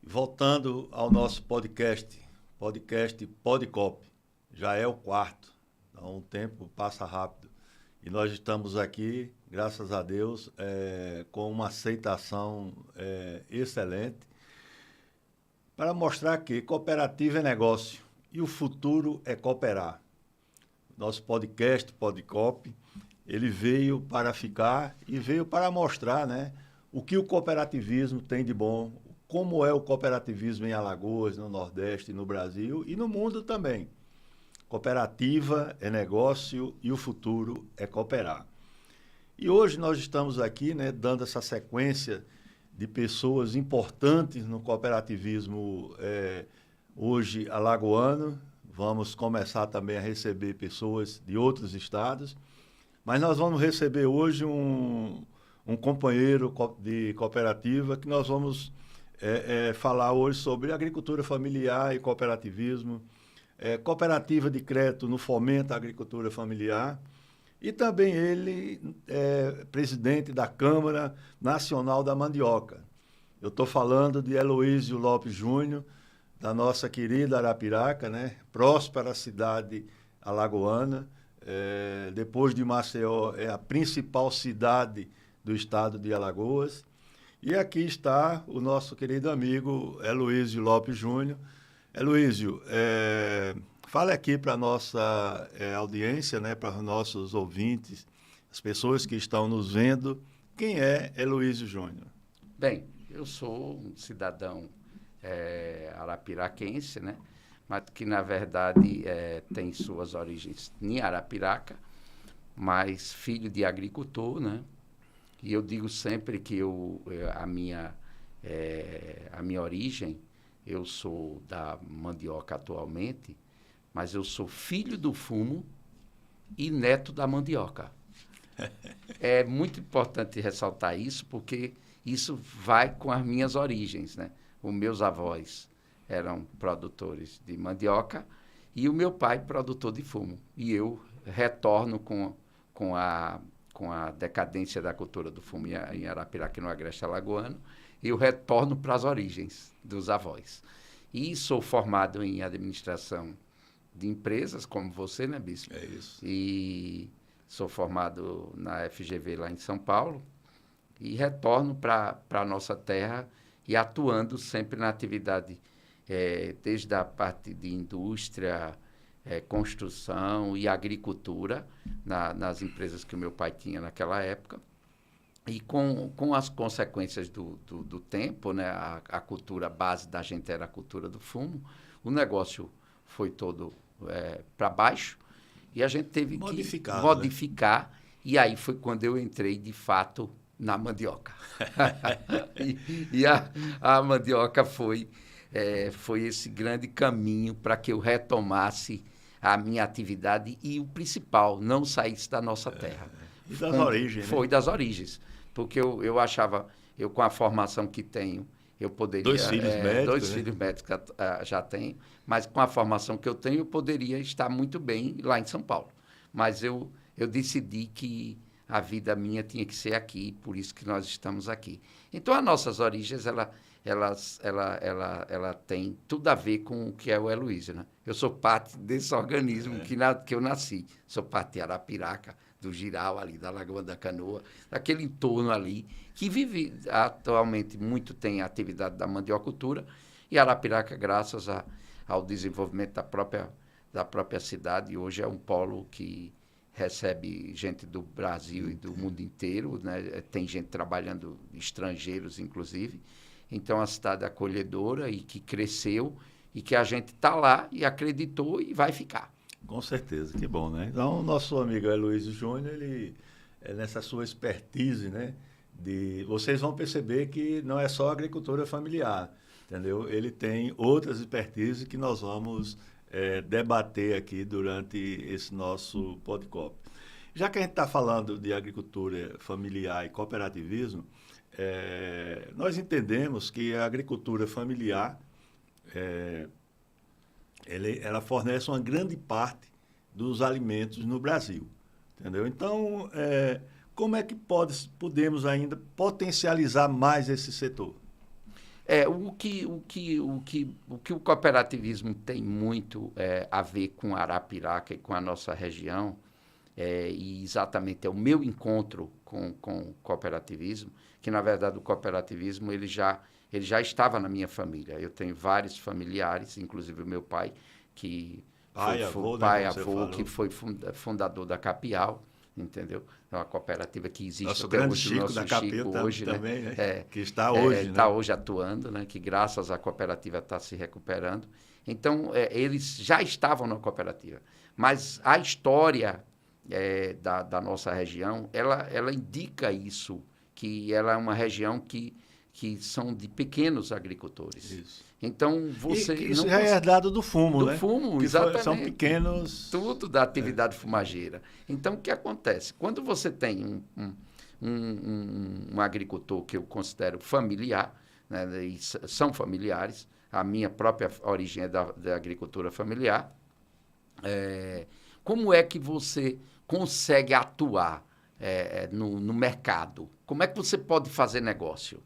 Voltando ao nosso podcast Podcop, já é o quarto, então o tempo passa rápido. E nós estamos aqui, graças a Deus, com uma aceitação excelente, para mostrar que cooperativa é negócio e o futuro é cooperar. Nosso podcast Podcop, ele veio para ficar e veio para mostrar, né, o que o cooperativismo tem de bom, como é o cooperativismo em Alagoas, no Nordeste, no Brasil e no mundo também. Cooperativa é negócio e o futuro é cooperar. E hoje nós estamos aqui, né, dando essa sequência de pessoas importantes no cooperativismo hoje alagoano. Vamos começar também a receber pessoas de outros estados, mas nós vamos receber hoje um companheiro de cooperativa que nós vamos falar hoje sobre agricultura familiar e cooperativismo, cooperativa de crédito no fomento à agricultura familiar, e também ele é presidente da Câmara Nacional da Mandioca. Eu estou falando de Heloísio Lopes Júnior, da nossa querida Arapiraca, né? Próspera cidade alagoana. Depois de Maceió, é a principal cidade do estado de Alagoas. E aqui está o nosso querido amigo Heloísio Lopes Júnior. Heloísio, fale aqui para a nossa audiência, né, para os nossos ouvintes, as pessoas que estão nos vendo, quem é Heloísio Júnior? Bem, eu sou um cidadão arapiraquense, né, mas que, na verdade, tem suas origens em Arapiraca, mas filho de agricultor, né? E eu digo sempre que a minha origem, eu sou da mandioca atualmente, mas eu sou filho do fumo e neto da mandioca. É muito importante ressaltar isso, porque isso vai com as minhas origens, né? Os meus avós eram produtores de mandioca e o meu pai produtor de fumo. E eu retorno com a decadência da cultura do fumo em Arapiraca, no Agreste Alagoano, eu retorno para as origens dos avós. E sou formado em administração de empresas, como você, né, Bispo? É isso. E sou formado na FGV lá em São Paulo e retorno para a nossa terra e atuando sempre na atividade, desde a parte de indústria, construção e agricultura, nas empresas que o meu pai tinha naquela época. E com as consequências do tempo, né, a cultura base da gente era a cultura do fumo, o negócio foi todo para baixo e a gente teve que modificar, né? E aí foi quando eu entrei, de fato, na mandioca. e a mandioca foi esse grande caminho para que eu retomasse a minha atividade e, o principal, não saísse da nossa terra. E das origens, né? Foi das origens. Porque eu achava, com a formação que tenho, eu poderia... Dois filhos médicos, dois né? filhos médicos já tenho, mas com a formação que eu tenho, eu poderia estar muito bem lá em São Paulo. Mas eu decidi que a vida minha tinha que ser aqui, por isso que nós estamos aqui. Então, as nossas origens, ela tem tudo a ver com o que é o Heloísio, né? Eu sou parte desse organismo que eu nasci. Sou parte de Arapiraca, do Giral ali, da Lagoa da Canoa, daquele entorno ali, que vive atualmente muito, tem a atividade da mandiocultura, e Arapiraca, graças ao desenvolvimento da própria cidade, hoje é um polo que recebe gente do Brasil e do mundo inteiro, né? Tem gente trabalhando, estrangeiros inclusive. Então, a cidade é acolhedora e que cresceu e que a gente está lá e acreditou e vai ficar. Com certeza, que bom, né? Então, o nosso amigo Heloísio Júnior, ele nessa sua expertise, né? Vocês vão perceber que não é só agricultura familiar, entendeu? Ele tem outras expertises que nós vamos debater aqui durante esse nosso podcast. Já que a gente está falando de agricultura familiar e cooperativismo, nós entendemos que a agricultura familiar ela fornece uma grande parte dos alimentos no Brasil, entendeu? Então, como é que podemos ainda potencializar mais esse setor? O cooperativismo tem muito a ver com Arapiraca e com a nossa região, e exatamente é o meu encontro com o cooperativismo, que na verdade o cooperativismo ele já estava na minha família. Eu tenho vários familiares, inclusive o meu pai, que que foi fundador da Capial, entendeu? É uma cooperativa que existe nosso até grande hoje. Chico Nosso da Chico Capita hoje, também, né? Que está hoje, né? Está hoje atuando, né? Que graças à cooperativa está se recuperando. Então, eles já estavam na cooperativa. Mas a história da nossa região, ela indica isso, que ela é uma região que são de pequenos agricultores. Isso. Então, você isso já é herdado do fumo, né? Do fumo, que exatamente. São pequenos... Tudo da atividade fumageira. Então, o que acontece? Quando você tem um agricultor que eu considero familiar, né, e são familiares, a minha própria origem é da agricultura familiar, como é que você consegue atuar no mercado? Como é que você pode fazer negócio?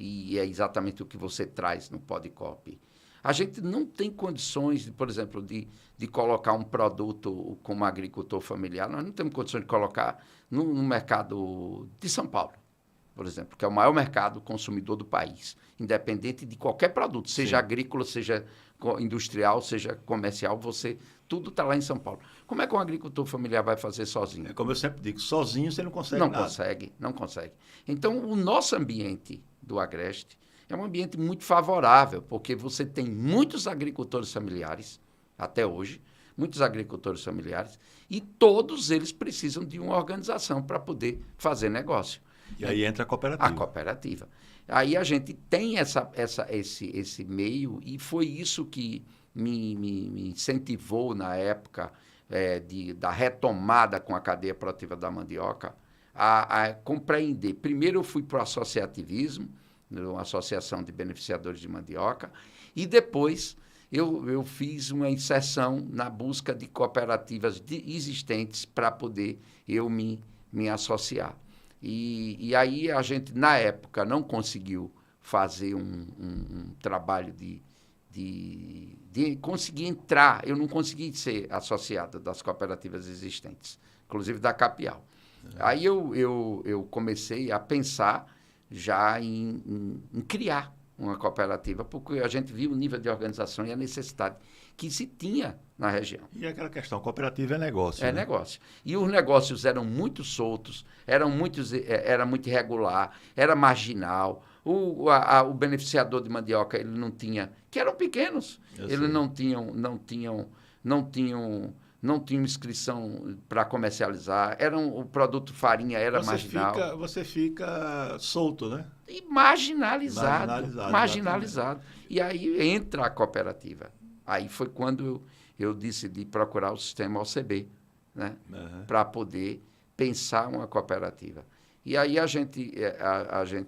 E é exatamente o que você traz no Podcop. A gente não tem condições, por exemplo, de colocar um produto como agricultor familiar. Nós não temos condições de colocar no mercado de São Paulo, por exemplo, que é o maior mercado consumidor do país, independente de qualquer produto, seja Sim. agrícola, seja industrial, seja comercial, tudo está lá em São Paulo. Como é que um agricultor familiar vai fazer sozinho? Como eu sempre digo, sozinho você não consegue nada. Não consegue. Então, o nosso ambiente do Agreste é um ambiente muito favorável, porque você tem muitos agricultores familiares, até hoje, muitos agricultores familiares, e todos eles precisam de uma organização para poder fazer negócio. E aí entra a cooperativa. A cooperativa. Aí a gente tem esse meio, e foi isso que me incentivou na época da retomada com a cadeia produtiva da mandioca, a compreender. Primeiro eu fui para o associativismo, uma associação de beneficiadores de mandioca, e depois eu fiz uma inserção na busca de cooperativas existentes para poder eu me associar. E aí a gente, na época, não conseguiu fazer um trabalho de conseguir entrar. Eu não consegui ser associado das cooperativas existentes, inclusive da Capial. Aí eu comecei a pensar já em criar uma cooperativa, porque a gente viu o nível de organização e a necessidade que se tinha na região. E aquela questão, cooperativa é negócio. É, né? Negócio. E os negócios eram muito soltos, era muito irregular, era marginal. O beneficiador de mandioca, ele não tinha, que eram pequenos, eles não tinham inscrição para comercializar, o produto farinha era marginal. Você fica solto, né? E marginalizado. E aí entra a cooperativa. Aí foi quando eu decidi procurar o sistema OCB, né? Uhum. Para poder pensar uma cooperativa. E aí a gente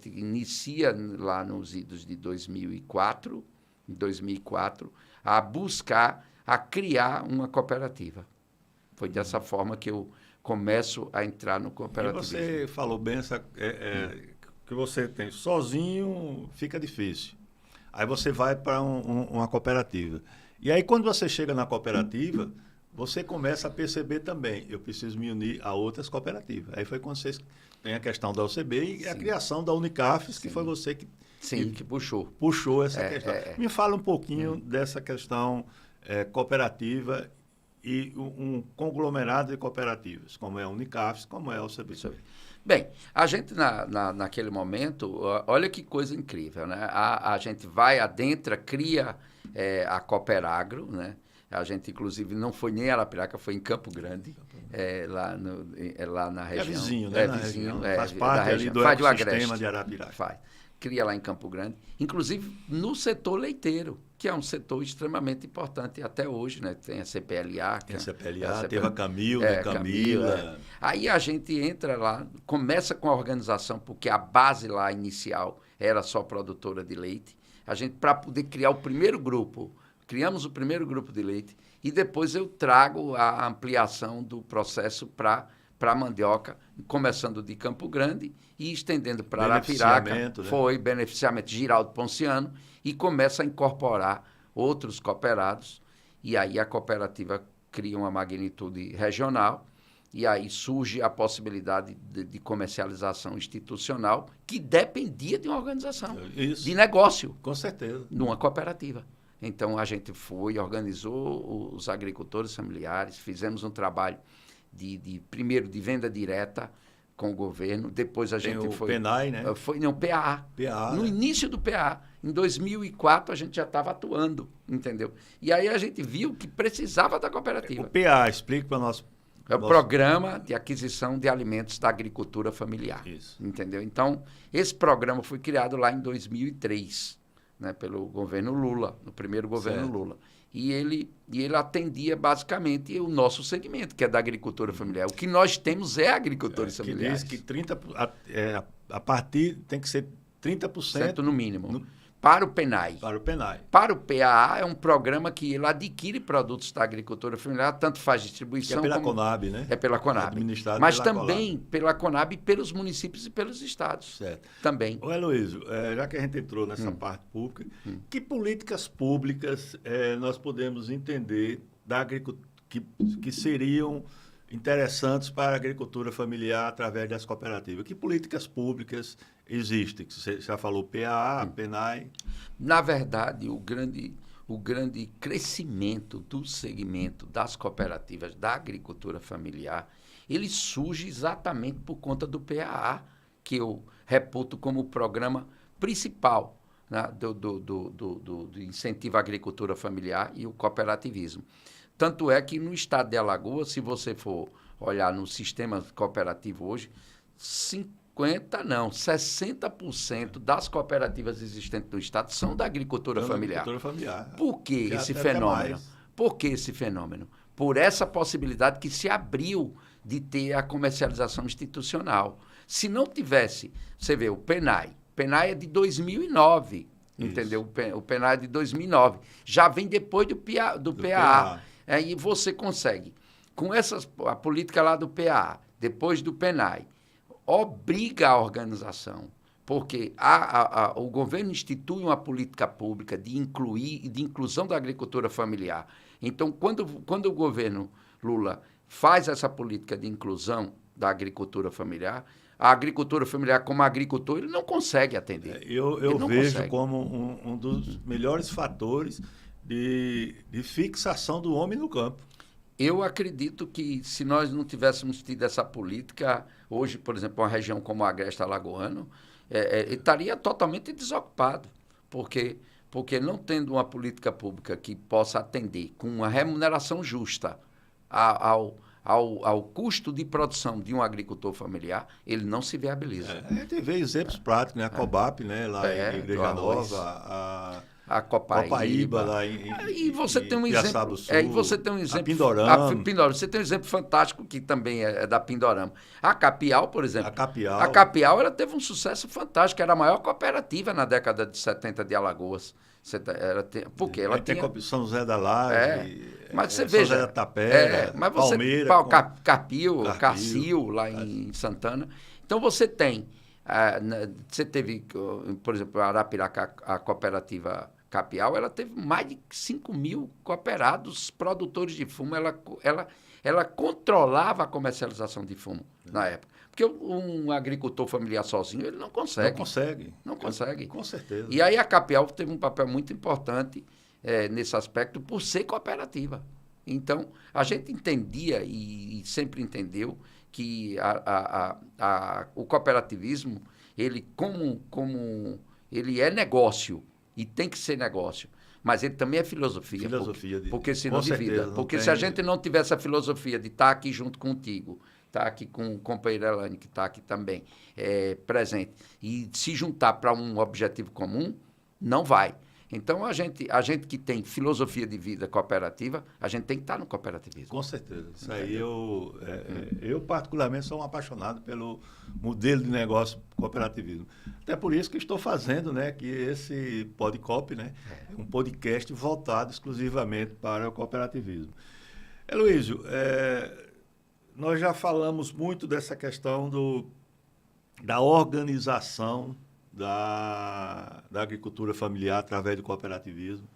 inicia lá nos idos de 2004, a buscar, a criar uma cooperativa. Foi dessa forma que eu começo a entrar no cooperativismo. E você falou bem que você tem sozinho, fica difícil. Aí você vai para uma cooperativa. E aí quando você chega na cooperativa, você começa a perceber também, eu preciso me unir a outras cooperativas. Aí foi quando vocês têm a questão da UCB e a criação da Unicafes, que foi você que puxou essa questão. Me fala um pouquinho dessa questão cooperativa e um conglomerado de cooperativas, como é a Unicafes, como é a UCB. Bem, a gente naquele momento, olha que coisa incrível, né? A gente vai, adentra, cria a Cooperagro, né? A gente, inclusive, não foi nem em Arapiraca, foi em Campo Grande, lá na região. É vizinho, né? Vizinho, faz parte ali do ecossistema de Arapiraca. Faz. Cria lá em Campo Grande, inclusive no setor leiteiro, que é um setor extremamente importante até hoje, né? Tem a CPLA. Teve a Camila. Aí a gente entra lá, começa com a organização, porque a base lá inicial era só produtora de leite. A gente, para poder criar o primeiro grupo, criamos o primeiro grupo de leite e depois eu trago a ampliação do processo para para a mandioca, começando de Campo Grande e estendendo para Arapiraca. Né? Foi beneficiamento Giraldo Ponciano e começa a incorporar outros cooperados. E aí a cooperativa cria uma magnitude regional e aí surge a possibilidade de comercialização institucional que dependia de uma organização, de negócio. Com certeza. Numa cooperativa. Então, a gente foi, organizou os agricultores familiares, fizemos um trabalho primeiro de venda direta com o governo, depois a gente foi... PENAI, né? PAA. No início do PAA, em 2004, a gente já estava atuando, entendeu? E aí a gente viu que precisava da cooperativa. O PAA, explica para nós. É o Programa de Aquisição de Alimentos da Agricultura Familiar. Isso. Entendeu? Então, esse programa foi criado lá em 2003, né, pelo governo Lula, no primeiro governo Lula. E ele atendia basicamente o nosso segmento, que é da agricultura familiar. O que nós temos é agricultores familiares. Que diz que a partir tem que ser 30% no mínimo. Para o PENAI. Para o PENAI. Para o PAA é um programa que ele adquire produtos da agricultura familiar, tanto faz distribuição... Que é pela Conab, né? É pela Conab. Administrado mas pela também pela Conab, pelos municípios e pelos estados. Certo. Também. Ô, Heloísio, já que a gente entrou nessa parte pública, que políticas públicas nós podemos entender da agricultura que seriam interessantes para a agricultura familiar através das cooperativas? Que políticas públicas existem? Você já falou PAA, PENAI. Na verdade, o grande crescimento do segmento das cooperativas da agricultura familiar, ele surge exatamente por conta do PAA, que eu reputo como o programa principal, né, do incentivo à agricultura familiar e o cooperativismo. Tanto é que no estado de Alagoas, se você for olhar no sistema cooperativo hoje, 60% das cooperativas existentes no estado são da agricultura familiar. Por que esse fenômeno? Por que esse fenômeno? Por essa possibilidade que se abriu de ter a comercialização institucional. Se não tivesse, você vê, o PENAI é de 2009, entendeu? O PENAI é de 2009. Já vem depois do PAA. Aí você consegue, com a política lá do PAA, depois do PENAI, obriga a organização, porque o governo institui uma política pública de inclusão da agricultura familiar. Então, quando o governo Lula faz essa política de inclusão da agricultura familiar, a agricultura familiar como agricultor, ele não consegue atender. Eu vejo como um dos melhores fatores de fixação do homem no campo. Eu acredito que se nós não tivéssemos tido essa política, hoje, por exemplo, uma região como o Agreste Alagoano, estaria totalmente desocupado, porque não tendo uma política pública que possa atender com uma remuneração justa ao custo de produção de um agricultor familiar, ele não se viabiliza. A gente vê exemplos práticos, né? A Cobap, né? Lá em Igreja Nova, a Copaíba lá e você tem um exemplo, e você tem um exemplo, Pindorama. Você tem um exemplo fantástico que também é da Pindorama. A Capial, por exemplo. A Capial ela teve um sucesso fantástico, era a maior cooperativa na década de 70 de Alagoas. Porque ela tem tinha São José da Laje, mas você veja, São José da Tapera, mas você, Palmeira, Carpio, lá em Santana. Então você tem, você teve, por exemplo, a Arapiraca, a cooperativa Capial, ela teve mais de 5 mil cooperados produtores de fumo. Ela controlava a comercialização de fumo na época. Porque um agricultor familiar sozinho, ele não consegue. Não consegue. Com certeza. E aí a Capial teve um papel muito importante nesse aspecto por ser cooperativa. Então, a gente entendia e sempre entendeu que o cooperativismo, ele ele é negócio e tem que ser negócio. Mas ele também é filosofia. Porque senão de vida. Porque se a gente não tiver essa filosofia de estar aqui junto contigo, estar aqui com o companheiro Elane, que está aqui também presente, e se juntar para um objetivo comum, não vai. Então, a gente que tem filosofia de vida cooperativa, a gente tem que estar no cooperativismo. Com certeza. Isso aí eu particularmente sou um apaixonado pelo modelo de negócio cooperativismo. Até por isso que estou fazendo, né, que esse Podcop, né, um podcast voltado exclusivamente para o cooperativismo. Heloísio, nós já falamos muito dessa questão da organização da agricultura familiar através do cooperativismo.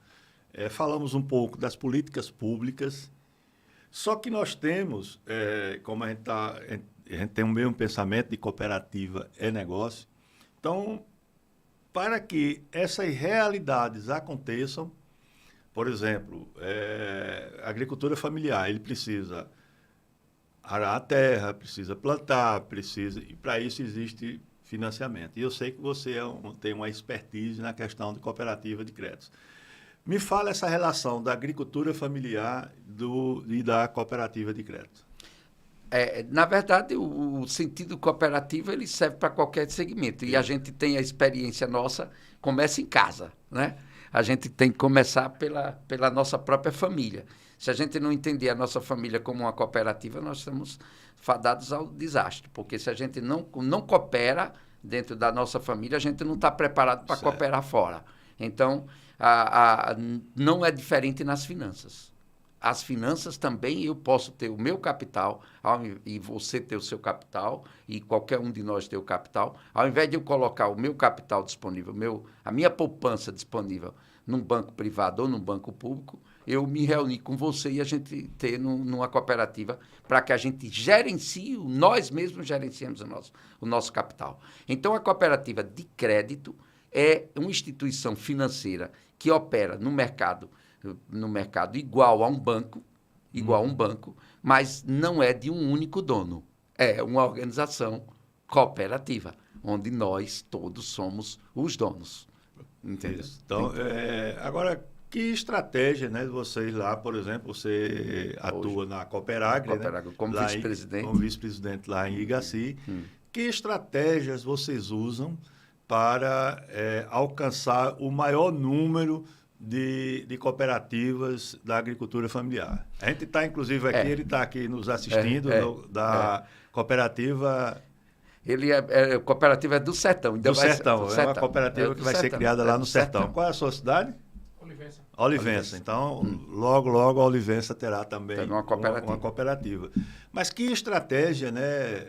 Falamos um pouco das políticas públicas, só que nós temos, como a gente tem o mesmo pensamento de cooperativa é negócio, então, para que essas realidades aconteçam, por exemplo, a agricultura familiar, ele precisa arar a terra, precisa plantar, e para isso existe financiamento. E eu sei que você tem uma expertise na questão de cooperativa de créditos. Me fala essa relação da agricultura familiar e da cooperativa de crédito. Na verdade, o sentido cooperativo ele serve para qualquer segmento. E a gente tem a experiência nossa, começa em casa, né? A gente tem que começar pela nossa própria família. Se a gente não entender a nossa família como uma cooperativa, nós estamos fadados ao desastre. Porque se a gente não coopera dentro da nossa família, a gente não está preparado para cooperar fora. Então, não é diferente nas finanças. As finanças também, eu posso ter o meu capital, e você ter o seu capital, e qualquer um de nós ter o capital. Ao invés de eu colocar o meu capital disponível, a minha poupança disponível num banco privado ou num banco público, eu me reunir com você e a gente ter numa cooperativa para que a gente gerencie, nós mesmos gerenciemos o nosso capital. Então, a cooperativa de crédito é uma instituição financeira que opera no mercado igual a um banco, mas não é de um único dono. É uma organização cooperativa, onde nós todos somos os donos. Entendeu? Isso. Então, agora, que estratégia, né, de vocês lá, por exemplo, você atua na Cooperagri, né? Como vice-presidente. Como vice-presidente lá em Igaci. Que estratégias vocês usam para alcançar o maior número de cooperativas da agricultura familiar? A gente está, inclusive, aqui, ele está aqui nos assistindo, da cooperativa... A cooperativa é do Sertão. Do Sertão, é uma cooperativa que vai ser criada lá no Sertão. Qual é a sua cidade? Olivença. Então, logo a Olivença terá também uma cooperativa. Mas que estratégia, né,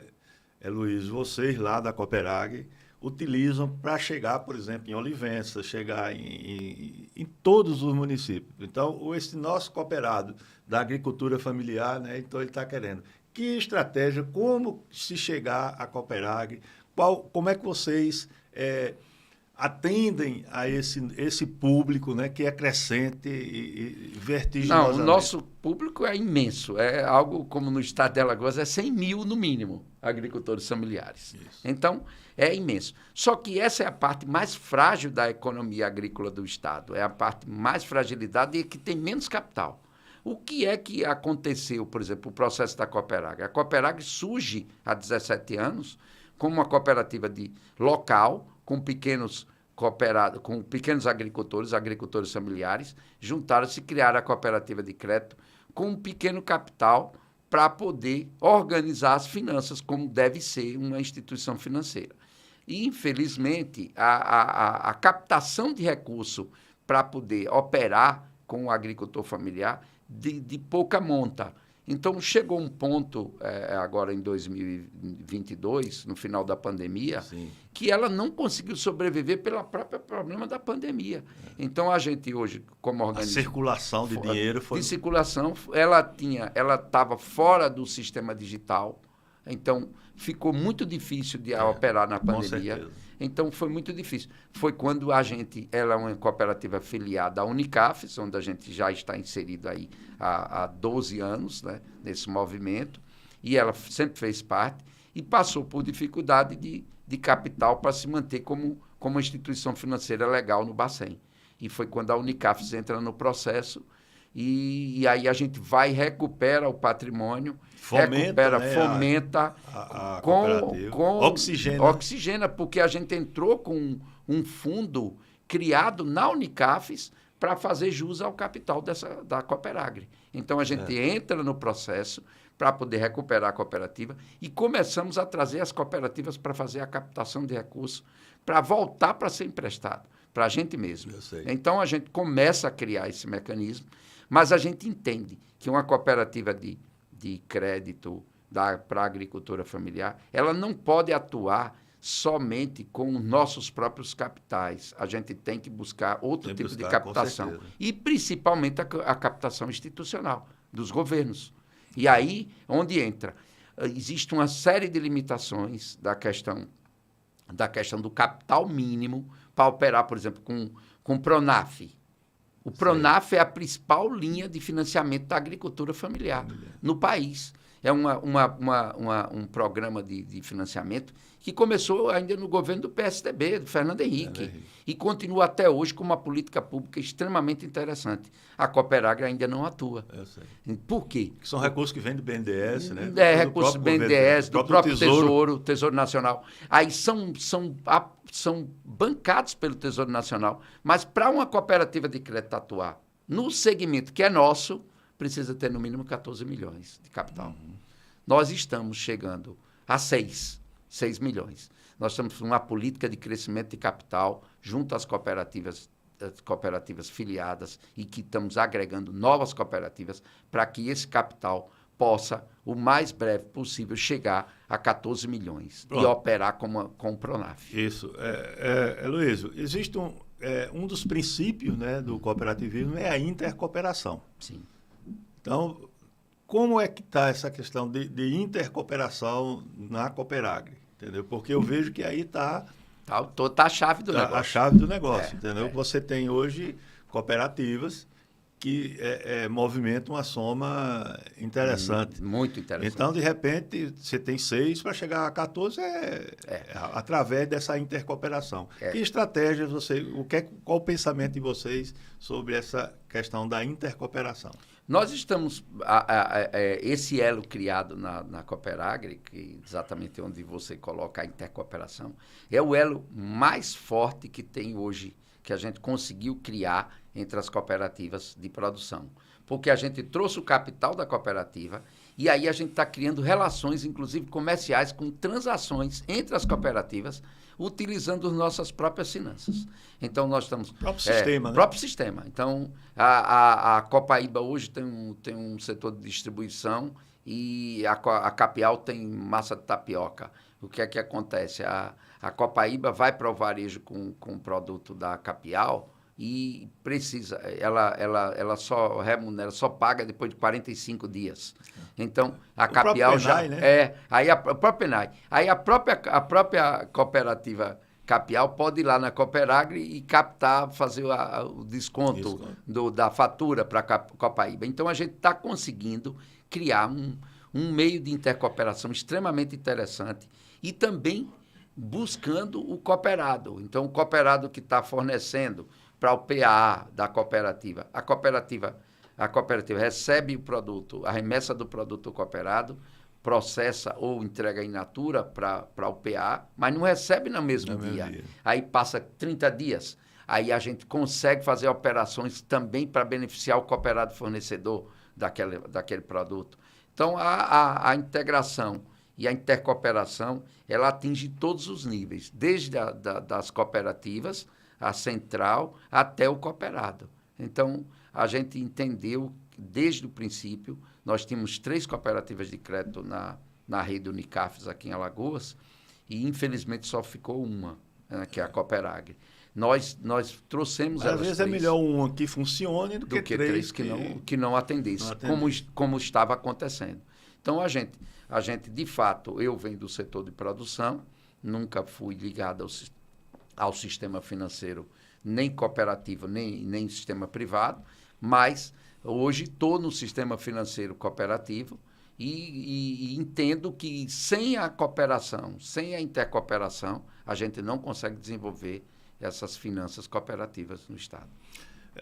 Luiz, vocês lá da Cooperagri utilizam para chegar, por exemplo, em Olivença, chegar em todos os municípios? Então, esse nosso cooperado da agricultura familiar, né, então ele está querendo. Que estratégia, como se chegar à Cooperagri, como é que vocês atendem a esse público, né, que é crescente e vertiginosamente? Não, o nosso público é imenso. É algo como no estado de Alagoas, é 100 mil no mínimo agricultores familiares. Isso. Então, é imenso. Só que essa é a parte mais frágil da economia agrícola do estado. É a parte mais fragilidade e que tem menos capital. O que é que aconteceu, por exemplo, o processo da Cooperagri? A Cooperagri surge há 17 anos como uma cooperativa local, com pequenos agricultores familiares, juntaram-se e criaram a cooperativa de crédito com um pequeno capital para poder organizar as finanças como deve ser uma instituição financeira. E, infelizmente, a captação de recurso para poder operar com o agricultor familiar de pouca monta. Então, chegou um ponto, agora em 2022, no final da pandemia, sim, que ela não conseguiu sobreviver pelo próprio problema da pandemia. Então, a gente hoje, como organização... A circulação de dinheiro foi... De circulação, ela estava fora do sistema digital, então ficou muito difícil de operar na pandemia. Com certeza. Então, foi muito difícil. Foi quando ela é uma cooperativa afiliada à Unicafes, onde a gente já está inserido aí há 12 anos, né, nesse movimento, e ela sempre fez parte, e passou por dificuldade de capital para se manter como uma instituição financeira legal no Bacen. E foi quando a Unicafes entra no processo, e aí a gente vai e recupera o patrimônio, fomenta a com oxigena, porque a gente entrou com um fundo criado na Unicafes para fazer jus ao capital da Cooperagri. Então, a gente entra no processo para poder recuperar a cooperativa e começamos a trazer as cooperativas para fazer a captação de recursos, para voltar para ser emprestado, para a gente mesmo. Então, a gente começa a criar esse mecanismo, mas a gente entende que uma cooperativa de crédito para a agricultura familiar, ela não pode atuar somente com nossos próprios capitais. A gente tem que buscar outro tipo de captação. E, principalmente, a captação institucional dos governos. E aí, onde entra? Existe uma série de limitações da questão do capital mínimo para operar, por exemplo, com o PRONAF. O PRONAF é a principal linha de financiamento da agricultura familiar no país. É um programa de financiamento que começou ainda no governo do PSDB, do Fernando Henrique, e continua até hoje com uma política pública extremamente interessante. A Cooperagra ainda não atua. Por quê? Que são recursos que vêm do BNDES, né? Recursos do BNDES, do próprio Tesouro Nacional. Aí são bancados pelo Tesouro Nacional, mas para uma cooperativa de crédito atuar no segmento que é nosso, precisa ter no mínimo 14 milhões de capital. Nós estamos chegando a 6 milhões. Nós estamos com uma política de crescimento de capital junto às cooperativas filiadas e que estamos agregando novas cooperativas para que esse capital possa, o mais breve possível, chegar a 14 milhões e operar com o PRONAF. Isso. Luísio, existe um dos princípios, né, do cooperativismo é a intercooperação. Sim. Então, como é que está essa questão de intercooperação na Cooperagri? Entendeu? Porque eu vejo que aí está a chave do negócio. A chave do negócio, entendeu? Você tem hoje cooperativas que movimentam uma soma interessante. Muito interessante. Então, de repente, você tem 6 para chegar a 14 através dessa intercooperação. Que estratégias qual o pensamento de vocês sobre essa questão da intercooperação? Nós estamos, esse elo criado na Cooperagri, que exatamente onde você coloca a intercooperação, é o elo mais forte que tem hoje, que a gente conseguiu criar entre as cooperativas de produção. Porque a gente trouxe o capital da cooperativa e aí a gente está criando relações, inclusive comerciais, com transações entre as cooperativas, utilizando as nossas próprias finanças. Então, nós estamos... Próprio sistema, né? Próprio sistema. Então, a Copaíba hoje tem um setor de distribuição e a Capial tem massa de tapioca. O que é que acontece? A Copaíba vai para o varejo com o produto da Capial e precisa, ela só remunera, só paga depois de 45 dias. Então, a Capial já... PENAI, né? Aí a própria PENAI. Aí a própria cooperativa Capial pode ir lá na Cooperagri e captar, fazer o desconto da fatura para a Copaíba. Então, a gente está conseguindo criar um meio de intercooperação extremamente interessante e também buscando o cooperado. Então, o cooperado que está fornecendo para o PA da cooperativa. A cooperativa recebe o produto, a remessa do produto cooperado, processa ou entrega in natura para o PA, mas não recebe no mesmo dia. Aí passa 30 dias. Aí a gente consegue fazer operações também para beneficiar o cooperado fornecedor daquele produto. Então, a integração e a intercooperação, ela atinge todos os níveis, desde das cooperativas, a central, até o cooperado. Então, a gente entendeu, desde o princípio, nós tínhamos 3 cooperativas de crédito na rede Unicafes aqui em Alagoas, e infelizmente só ficou uma, né, que é a Cooperagri. Nós trouxemos às vezes 3, é melhor uma que funcione do que 3 que não atendesse, como estava acontecendo. Então, a gente, de fato, eu venho do setor de produção, nunca fui ligado ao sistema financeiro, nem cooperativo, nem sistema privado, mas hoje estou no sistema financeiro cooperativo e entendo que sem a cooperação, sem a intercooperação, a gente não consegue desenvolver essas finanças cooperativas no Estado.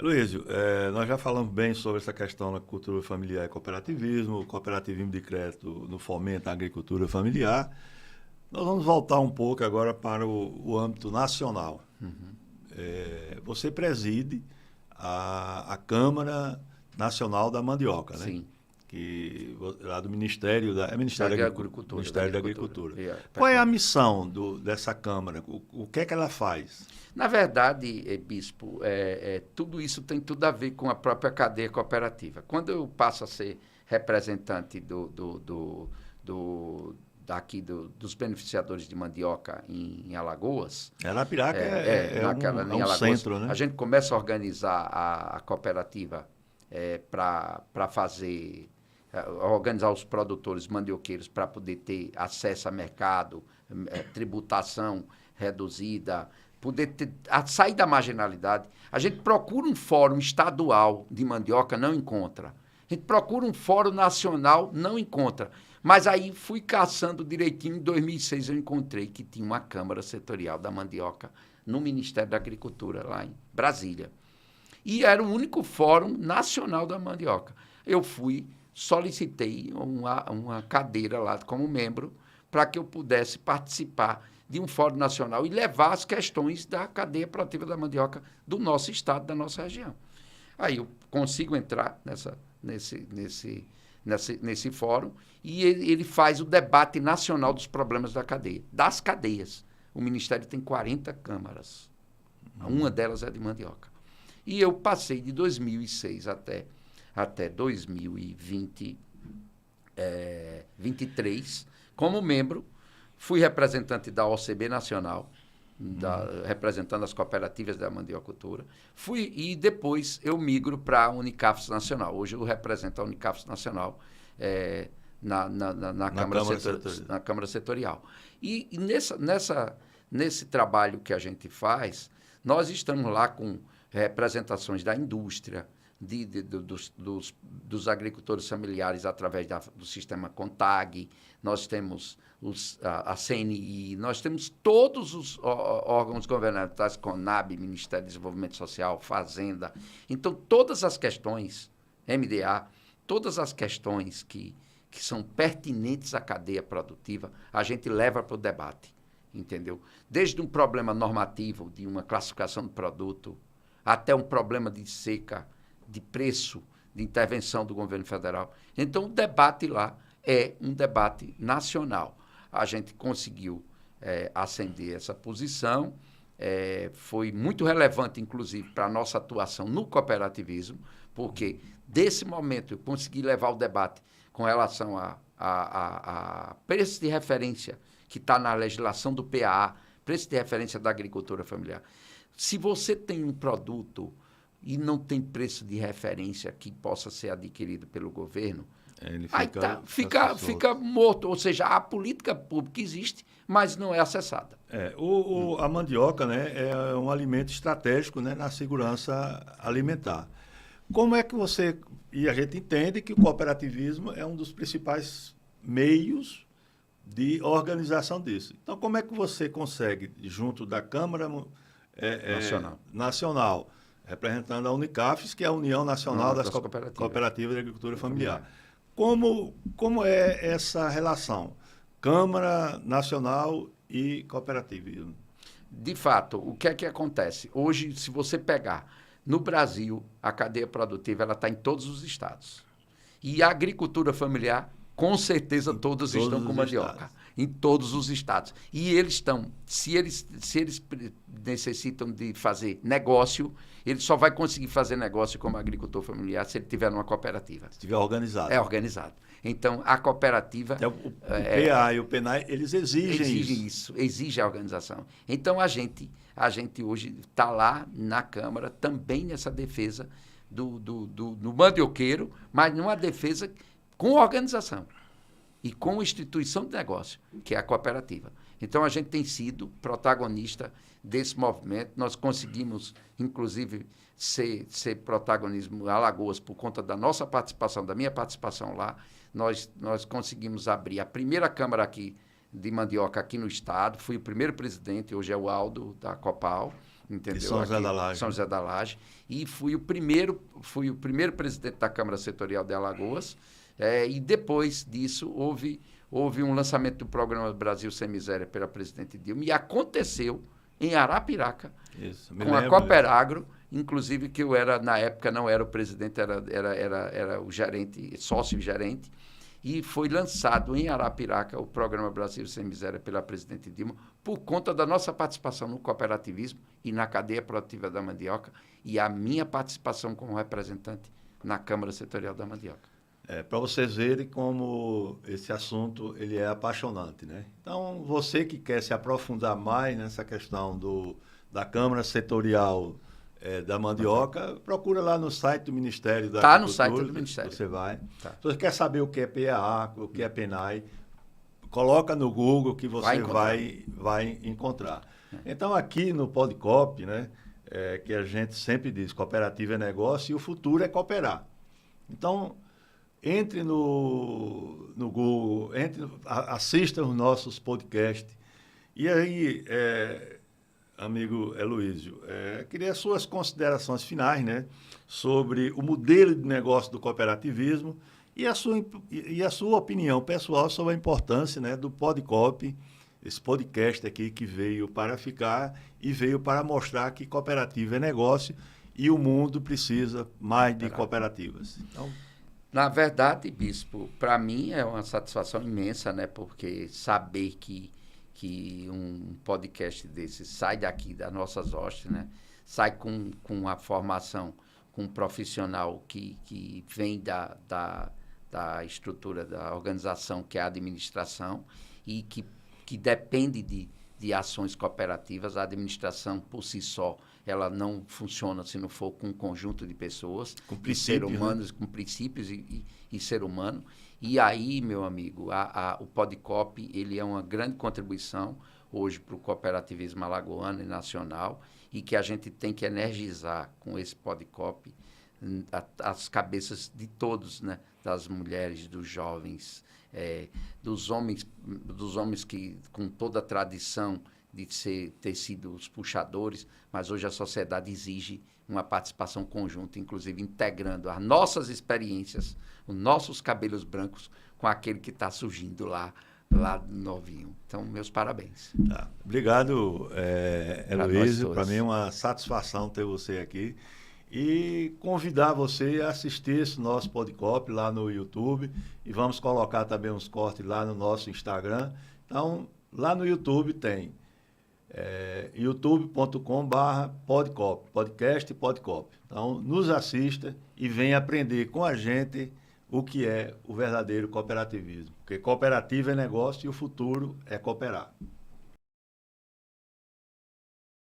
Luísio, nós já falamos bem sobre essa questão da cultura familiar e cooperativismo, o cooperativismo de crédito no fomento da agricultura familiar. Nós vamos voltar um pouco agora para o âmbito nacional. Você preside a Câmara Nacional da Mandioca, né? Sim. Lá do Ministério da Agricultura. Ministério da Agricultura. Qual é a missão dessa Câmara? O que é que ela faz? Na verdade, Bispo, tudo isso tem tudo a ver com a própria cadeia cooperativa. Quando eu passo a ser representante dos beneficiadores de mandioca em Alagoas. Arapiraca é um Alagoas, centro, né? A gente começa a organizar a cooperativa para fazer, organizar os produtores mandioqueiros para poder ter acesso a mercado, tributação reduzida, poder sair da marginalidade. A gente procura um fórum estadual de mandioca, não encontra. A gente procura um fórum nacional, não encontra. Mas aí fui caçando direitinho, em 2006 eu encontrei que tinha uma Câmara Setorial da Mandioca no Ministério da Agricultura, lá em Brasília. E era o único fórum nacional da mandioca. Eu solicitei uma cadeira lá como membro para que eu pudesse participar de um fórum nacional e levar as questões da cadeia produtiva da mandioca do nosso estado, da nossa região. Aí eu consigo entrar nesse fórum e ele faz o debate nacional dos problemas das cadeias. O Ministério tem 40 câmaras. Uma delas é de mandioca. E eu passei de 2006 até 2023 como membro. Fui representante da OCB Nacional, representando as cooperativas da mandiocultura. E depois eu migro para a Unicafs Nacional. Hoje eu represento a Unicafs Nacional na Câmara Setorial. E nesse trabalho que a gente faz, nós estamos lá com representações da indústria, dos agricultores familiares através do sistema CONTAG, nós temos a CNI, nós temos todos os órgãos governamentais, CONAB, Ministério do Desenvolvimento Social, Fazenda. Então, todas as questões, MDA, todas as questões que são pertinentes à cadeia produtiva, a gente leva para o debate, entendeu? Desde um problema normativo de uma classificação do produto, até um problema de seca, de preço, de intervenção do governo federal. Então, o debate lá é um debate nacional. A gente conseguiu ascender essa posição, foi muito relevante, inclusive, para a nossa atuação no cooperativismo, porque, desse momento, eu consegui levar o debate com relação a preço de referência, que está na legislação do PAA, preço de referência da agricultura familiar. Se você tem um produto e não tem preço de referência que possa ser adquirido pelo governo, ele fica morto. Ou seja, a política pública existe, mas não é acessada. A mandioca, né, é um alimento estratégico, né, na segurança alimentar. Como é que você... E a gente entende que o cooperativismo é um dos principais meios de organização disso. Então, como é que você consegue, junto da Câmara Nacional, representando a Unicafs, que é a União Nacional das Cooperativas de Agricultura Familiar. Como é essa relação? Câmara Nacional e cooperativismo? De fato, o que é que acontece? Hoje, se você pegar no Brasil, a cadeia produtiva está em todos os estados. E a agricultura familiar, com certeza, todos estão com mandioca. Em todos os estados. E eles estão, se eles necessitam de fazer negócio, ele só vai conseguir fazer negócio como agricultor familiar se ele tiver numa cooperativa. Se estiver organizado. É organizado. Então, a cooperativa... Então, o PA e o PENAI, eles exigem isso. Exigem a organização. Então, a gente hoje está lá na Câmara, também nessa defesa do mandioqueiro, mas numa defesa com organização e com instituição de negócio, que é a cooperativa. Então, a gente tem sido protagonista desse movimento. Nós conseguimos, inclusive, ser protagonismo em Alagoas por conta da nossa participação, da minha participação lá. Nós conseguimos abrir a primeira Câmara aqui de mandioca aqui no estado. Fui o primeiro presidente, hoje é o Aldo, da Copal, entendeu? De São José da Laje. São José da Laje. E fui o primeiro presidente da Câmara Setorial de Alagoas. E depois disso, houve um lançamento do programa Brasil Sem Miséria pela presidente Dilma, e aconteceu em Arapiraca, com a Cooperagro, inclusive que eu era, na época, não era o presidente, era o gerente, sócio-gerente, e foi lançado em Arapiraca o programa Brasil Sem Miséria pela presidente Dilma, por conta da nossa participação no cooperativismo e na cadeia produtiva da mandioca, e a minha participação como representante na Câmara Setorial da Mandioca. Para vocês verem como esse assunto ele é apaixonante, né? Então, você que quer se aprofundar mais nessa questão da Câmara Setorial da Mandioca, procura lá no site do Ministério da Está no Agricultura. site do Ministério. Você vai. Tá. Se você quer saber o que é PAA, o que é PENAI, coloca no Google que você vai encontrar. Então, aqui no Podcop, né, que a gente sempre diz, cooperativa é negócio e o futuro é cooperar. Então, entre no Google, assista os nossos podcasts. E aí, amigo Heloísio, queria suas considerações finais, né, sobre o modelo de negócio do cooperativismo e a sua opinião pessoal sobre a importância, né, do Podcop, esse podcast aqui que veio para ficar e veio para mostrar que cooperativa é negócio e o mundo precisa mais de cooperativas. Então, na verdade, Bispo, para mim é uma satisfação imensa, né? Porque saber que um podcast desse sai daqui, das nossas hostes, né? Sai com a formação, com um profissional que vem da estrutura da organização, que é a administração, e que depende de ações cooperativas. A administração, por si só, ela não funciona se não for com um conjunto de pessoas, de seres humanos, né? Com princípios e ser humano. E aí, meu amigo, o Podcop, ele é uma grande contribuição hoje para o cooperativismo alagoano e nacional, e que a gente tem que energizar com esse Podcop as cabeças de todos, né? Das mulheres, dos jovens, dos homens que, com toda a tradição de ter sido os puxadores, mas hoje a sociedade exige uma participação conjunta, inclusive integrando as nossas experiências, os nossos cabelos brancos, com aquele que está surgindo lá novinho. Então, meus parabéns. Tá. Obrigado, Heloísio. Para mim é uma satisfação ter você aqui. E convidar você a assistir esse nosso Podcop lá no YouTube. E vamos colocar também uns cortes lá no nosso Instagram. Então, lá no YouTube tem youtube.com/Podcop, podcast Podcop. Então, nos assista e venha aprender com a gente o que é o verdadeiro cooperativismo. Porque cooperativa é negócio e o futuro é cooperar.